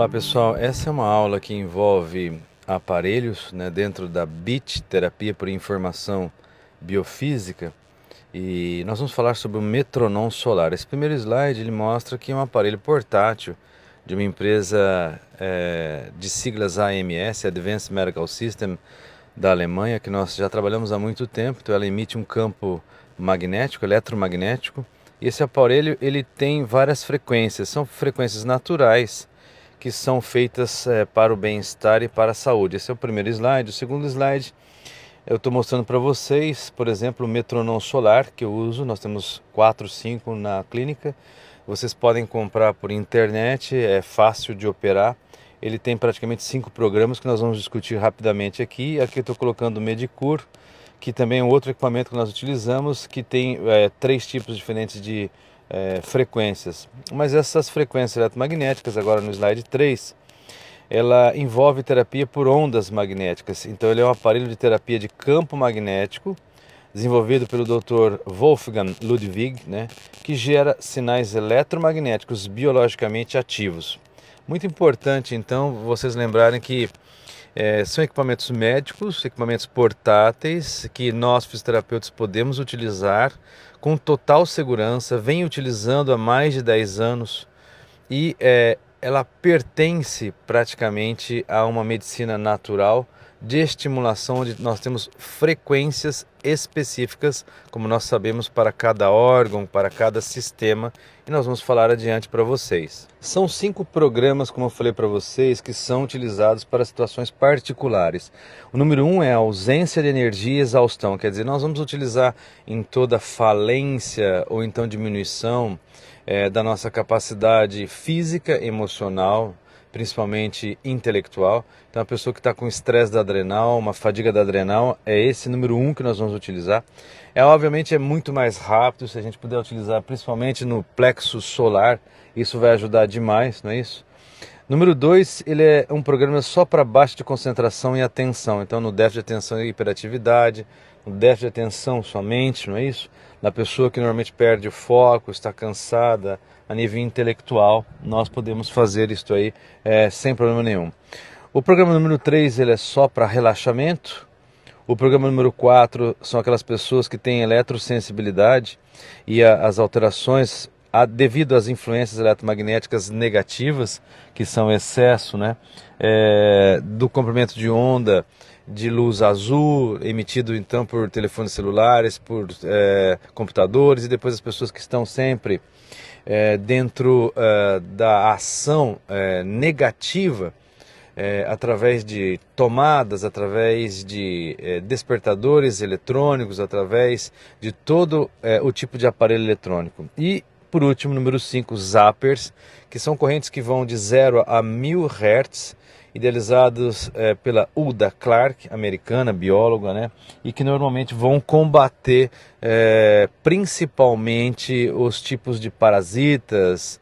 Olá pessoal, essa é uma aula que envolve aparelhos, né, dentro da BIT, Terapia por Informação Biofísica, e nós vamos falar sobre o metronom solar. Esse primeiro slide ele mostra que é um aparelho portátil de uma empresa de siglas AMS, Advanced Medical System, da Alemanha, que nós já trabalhamos há muito tempo. Então ela emite um campo magnético, eletromagnético, e esse aparelho ele tem várias frequências, são frequências naturais que são feitas para o bem-estar e para a saúde. Esse é o primeiro slide. O segundo slide eu estou mostrando para vocês, por exemplo, o metronom solar que eu uso. Nós temos 4, 5 na clínica. Vocês podem comprar por internet, é fácil de operar. Ele tem praticamente 5 programas que nós vamos discutir rapidamente aqui. Aqui eu estou colocando o Medicur, que também é um outro equipamento que nós utilizamos, que tem 3 tipos diferentes de frequências. Mas essas frequências eletromagnéticas, agora no slide 3, ela envolve terapia por ondas magnéticas. Então ele é um aparelho de terapia de campo magnético, desenvolvido pelo Dr. Wolfgang Ludwig, né, que gera sinais eletromagnéticos biologicamente ativos. Muito importante, então, vocês lembrarem que são equipamentos médicos, equipamentos portáteis, que nós fisioterapeutas podemos utilizar com total segurança, vem utilizando há mais de 10 anos e ela pertence praticamente a uma medicina natural de estimulação, onde nós temos frequências específicas, como nós sabemos, para cada órgão, para cada sistema, e nós vamos falar adiante para vocês. São 5 programas, como eu falei para vocês, que são utilizados para situações particulares. O número 1 é a ausência de energia e exaustão, quer dizer, nós vamos utilizar em toda falência ou então diminuição da nossa capacidade física, emocional, principalmente intelectual. Então a pessoa que está com estresse da adrenal, uma fadiga da adrenal, é esse número 1 que nós vamos utilizar. Obviamente é muito mais rápido, se a gente puder utilizar principalmente no plexo solar, isso vai ajudar demais, não é isso? Número 2, ele é um programa só para baixa de concentração e atenção. Então no déficit de atenção e hiperatividade, no déficit de atenção somente, não é isso? Na pessoa que normalmente perde o foco, está cansada, a nível intelectual, nós podemos fazer isso aí sem problema nenhum. O programa número 3 ele é só para relaxamento. O programa número 4 são aquelas pessoas que têm eletrosensibilidade e as alterações devido às influências eletromagnéticas negativas, que são excesso, né, do comprimento de onda de luz azul, emitido então por telefones celulares, por computadores, e depois as pessoas que estão sempre dentro da ação negativa, através de tomadas, através de despertadores eletrônicos, através de todo o tipo de aparelho eletrônico. E, por último, número 5, zappers, que são correntes que vão de 0 a 1000 Hz, idealizados pela Hulda Clark, americana, bióloga, né, e que normalmente vão combater principalmente os tipos de parasitas,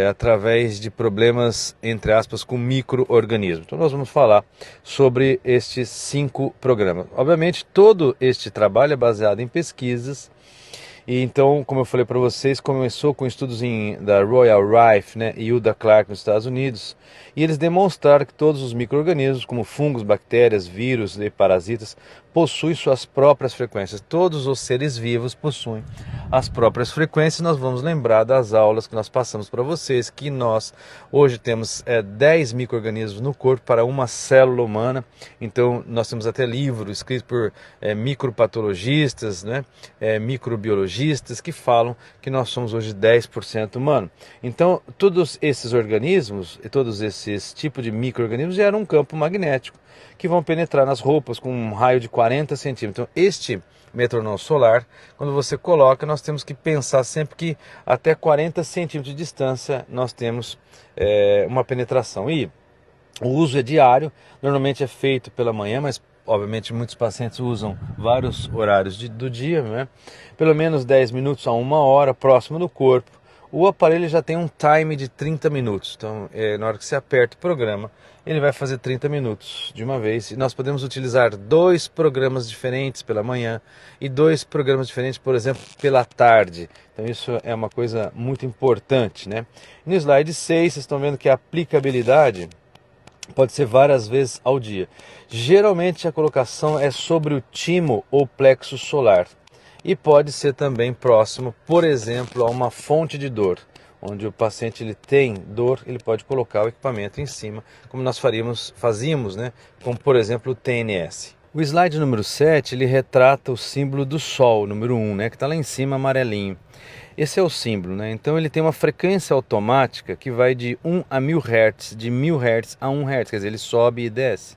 através de problemas, entre aspas, com micro-organismos. Então nós vamos falar sobre estes 5 programas. Obviamente todo este trabalho é baseado em pesquisas. E então, como eu falei para vocês, começou com estudos da Royal Rife, né, e Hulda Clark nos Estados Unidos, e eles demonstraram que todos os micro-organismos, como fungos, bactérias, vírus e parasitas, possuem suas próprias frequências. Todos os seres vivos possuem as próprias frequências. Nós vamos lembrar das aulas que nós passamos para vocês, que nós hoje temos 10 micro-organismos no corpo para uma célula humana. Então nós temos até livro escrito por micropatologistas, né, microbiologistas, que falam que nós somos hoje 10% humano. Então todos esses organismos e todos esses tipos de micro-organismos geram um campo magnético que vão penetrar nas roupas com um raio de 40 centímetros. Então este metronom solar, quando você coloca, nós temos que pensar sempre que até 40 centímetros de distância nós temos uma penetração. E o uso é diário, normalmente é feito pela manhã, mas obviamente muitos pacientes usam vários horários do dia, né? Pelo menos 10 minutos a 1 hora, próximo do corpo. o aparelho já tem um time de 30 minutos. Então, na hora que você aperta o programa, ele vai fazer 30 minutos de uma vez. E nós podemos utilizar 2 programas diferentes pela manhã e 2 programas diferentes, por exemplo, pela tarde. Então isso é uma coisa muito importante, né? No slide 6, vocês estão vendo que a aplicabilidade pode ser várias vezes ao dia. Geralmente a colocação é sobre o timo ou plexo solar. E pode ser também próximo, por exemplo, a uma fonte de dor, onde o paciente ele tem dor, ele pode colocar o equipamento em cima, como nós fazíamos, né? Como por exemplo o TNS. O slide número 7, ele retrata o símbolo do Sol, número 1, né? Que está lá em cima, amarelinho. Esse é o símbolo, né? Então ele tem uma frequência automática que vai de 1 a 1000 Hz, de 1000 Hz a 1 Hz, quer dizer, ele sobe e desce.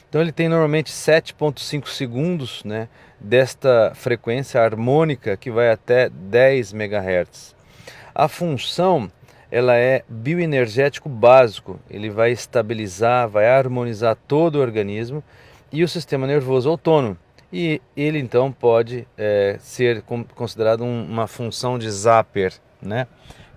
Então ele tem normalmente 7,5 segundos, né, desta frequência harmônica que vai até 10 MHz. A função ela é bioenergético básico, ele vai estabilizar, vai harmonizar todo o organismo e o sistema nervoso autônomo. E ele então pode ser considerado uma função de zapper, né?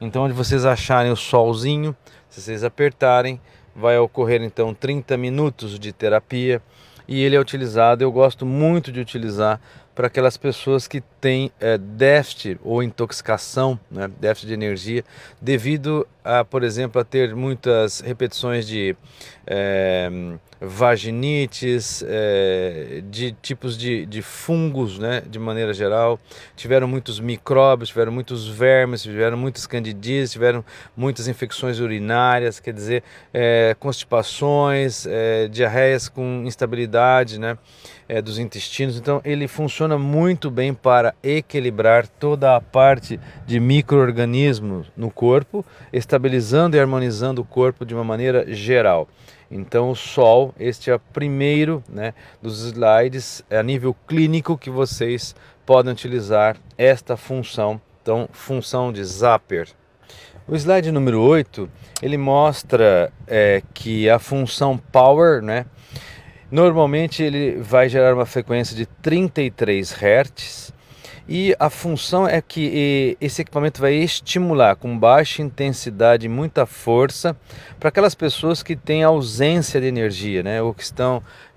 Então onde vocês acharem o solzinho, se vocês apertarem, vai ocorrer então 30 minutos de terapia e ele é utilizado, eu gosto muito de utilizar para aquelas pessoas que têm déficit ou intoxicação, né, déficit de energia, devido a, por exemplo, a ter muitas repetições de vaginites, de tipos de fungos, né, de maneira geral, tiveram muitos micróbios, tiveram muitos vermes, tiveram muitas candidíases, tiveram muitas infecções urinárias, quer dizer, constipações, diarreias com instabilidade, né, dos intestinos. Então ele funciona muito bem para equilibrar toda a parte de micro-organismos no corpo, estabilizando e harmonizando o corpo de uma maneira geral. Então o Sol, este é o primeiro, né, dos slides a nível clínico que vocês podem utilizar esta função, então função de zapper. O slide número 8, ele mostra que a função power, né, normalmente ele vai gerar uma frequência de 33 Hz e a função é que esse equipamento vai estimular com baixa intensidade e muita força para aquelas pessoas que têm ausência de energia, né? Ou que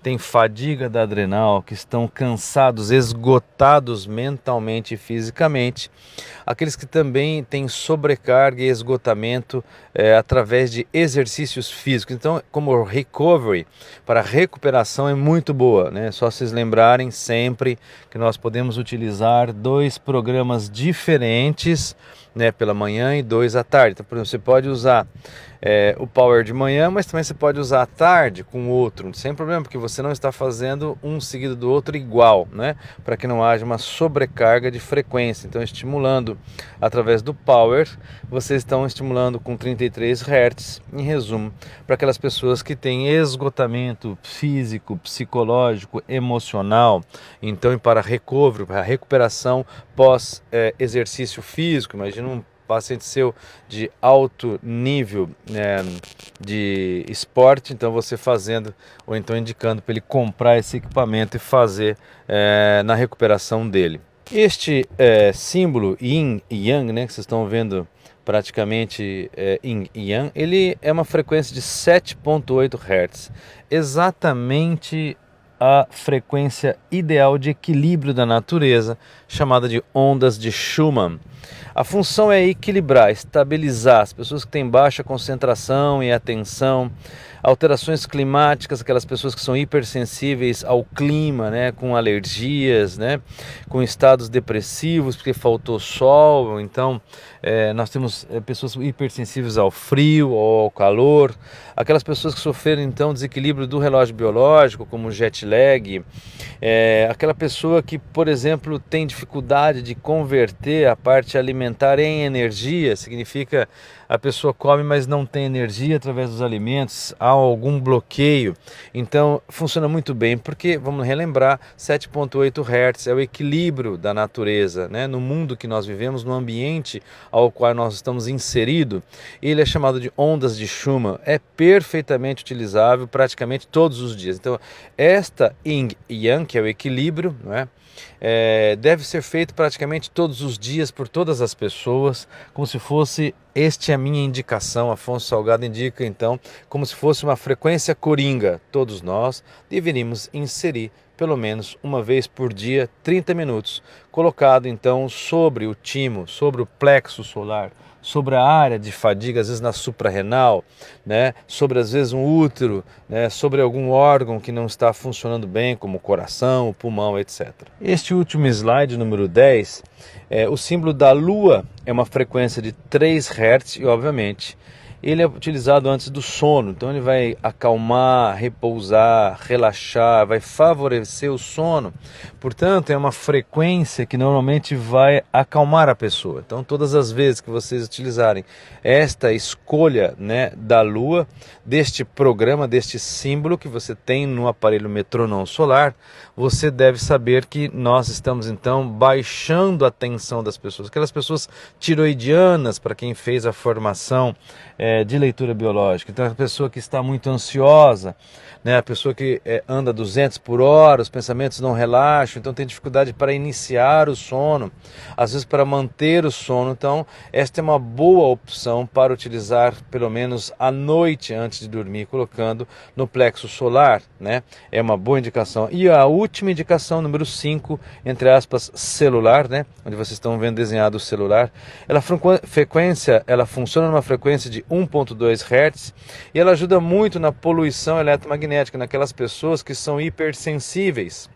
têm fadiga da adrenal, que estão cansados, esgotados mentalmente e fisicamente, aqueles que também têm sobrecarga e esgotamento através de exercícios físicos. Então, como recovery, para recuperação é muito boa, né? Só vocês lembrarem sempre que nós podemos utilizar 2 programas diferentes, né, pela manhã e 2 à tarde. Então, por exemplo, você pode usar o Power de manhã, mas também você pode usar à tarde com outro, sem problema, porque você não está fazendo um seguido do outro igual, né? Para que não haja uma sobrecarga de frequência. Então, estimulando através do Power, vocês estão estimulando com 33 Hz, em resumo, para aquelas pessoas que têm esgotamento físico, psicológico, emocional. Então, para recovery, para recuperação pós exercício físico, imagina um paciente seu de alto nível de esporte, então você fazendo ou então indicando para ele comprar esse equipamento e fazer na recuperação dele. Este símbolo Yin e Yang, né, que vocês estão vendo praticamente Yin e Yang, ele é uma frequência de 7,8 Hz, exatamente a frequência ideal de equilíbrio da natureza, chamada de ondas de Schumann. A função é equilibrar, estabilizar as pessoas que têm baixa concentração e atenção, alterações climáticas, aquelas pessoas que são hipersensíveis ao clima, né, com alergias, né, com estados depressivos porque faltou sol. Então nós temos pessoas hipersensíveis ao frio ou ao calor, aquelas pessoas que sofreram então desequilíbrio do relógio biológico, como jet lag, aquela pessoa que, por exemplo, tem dificuldade de converter a parte alimentar em energia, significa a pessoa come, mas não tem energia através dos alimentos, há algum bloqueio. Então funciona muito bem, porque, vamos relembrar, 7,8 Hz é o equilíbrio da natureza, né? No mundo que nós vivemos, no ambiente ao qual nós estamos inseridos. Ele é chamado de ondas de Schumann, é perfeitamente utilizável praticamente todos os dias. Então esta Yin e Yang, que é o equilíbrio, não é? Deve ser feito praticamente todos os dias por todas as pessoas, como se fosse, este é a minha indicação, Afonso Salgado indica então, como se fosse uma frequência coringa. Todos nós deveríamos inserir pelo menos uma vez por dia, 30 minutos, colocado então sobre o timo, sobre o plexo solar, sobre a área de fadiga, às vezes na suprarrenal, né? Sobre às vezes um útero, né? Sobre algum órgão que não está funcionando bem, como o coração, o pulmão, etc. Este último slide, número 10, o símbolo da Lua é uma frequência de 3 Hz e, obviamente, ele é utilizado antes do sono, então ele vai acalmar, repousar, relaxar, vai favorecer o sono. Portanto, é uma frequência que normalmente vai acalmar a pessoa. Então, todas as vezes que vocês utilizarem esta escolha, né, da Lua, deste programa, deste símbolo que você tem no aparelho metrônomo solar, você deve saber que nós estamos então baixando a tensão das pessoas. Aquelas pessoas tiroidianas, para quem fez a formação de leitura biológica. Então, a pessoa que está muito ansiosa, né, a pessoa que anda 200 por hora, os pensamentos não relaxam, então tem dificuldade para iniciar o sono, às vezes para manter o sono. Então, esta é uma boa opção para utilizar pelo menos à noite antes de dormir, colocando no plexo solar, né? É uma boa indicação. E a última indicação, número 5, entre aspas, celular, né? Onde vocês estão vendo desenhado o celular. Ela funciona numa frequência de 1,2 Hz e ela ajuda muito na poluição eletromagnética, naquelas pessoas que são hipersensíveis.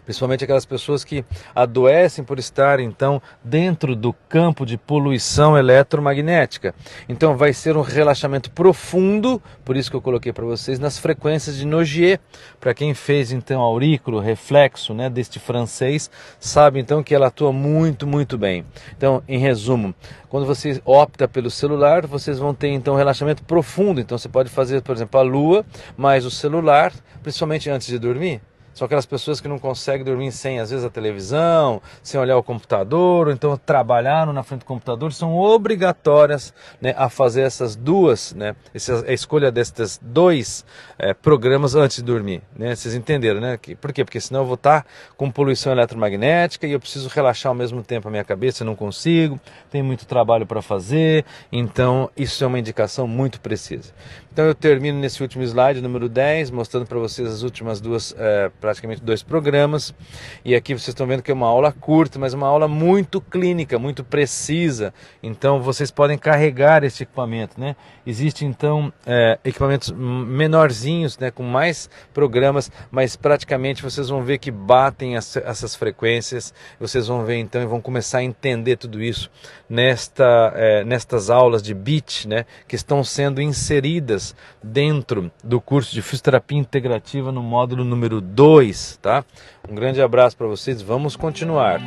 Principalmente aquelas pessoas que adoecem por estar, então, dentro do campo de poluição eletromagnética. Então, vai ser um relaxamento profundo, por isso que eu coloquei para vocês, nas frequências de Nogier. Para quem fez, então, aurículo, reflexo, né, deste francês, sabe, então, que ela atua muito, muito bem. Então, em resumo, quando você opta pelo celular, vocês vão ter, então, um relaxamento profundo. Então, você pode fazer, por exemplo, a lua, mais o celular, principalmente antes de dormir. São aquelas pessoas que não conseguem dormir sem, às vezes, a televisão, sem olhar o computador, ou então trabalhar na frente do computador, são obrigatórias, né, a fazer essas duas, né, a escolha destes dois programas antes de dormir. Né? Vocês entenderam, né? Por quê? Porque senão eu vou estar com poluição eletromagnética e eu preciso relaxar ao mesmo tempo a minha cabeça, eu não consigo, tem muito trabalho para fazer, então isso é uma indicação muito precisa. Então eu termino nesse último slide, número 10, mostrando para vocês as últimas praticamente 2 programas. E aqui vocês estão vendo que é uma aula curta, mas uma aula muito clínica, muito precisa. Então vocês podem carregar esse equipamento, né? Existem então equipamentos menorzinhos, né, com mais programas, mas praticamente vocês vão ver que batem essas frequências. Vocês vão ver então e vão começar a entender tudo isso nestas aulas de BIT, né, que estão sendo inseridas dentro do curso de fisioterapia integrativa no módulo número 2, tá? Um grande abraço para vocês, vamos continuar.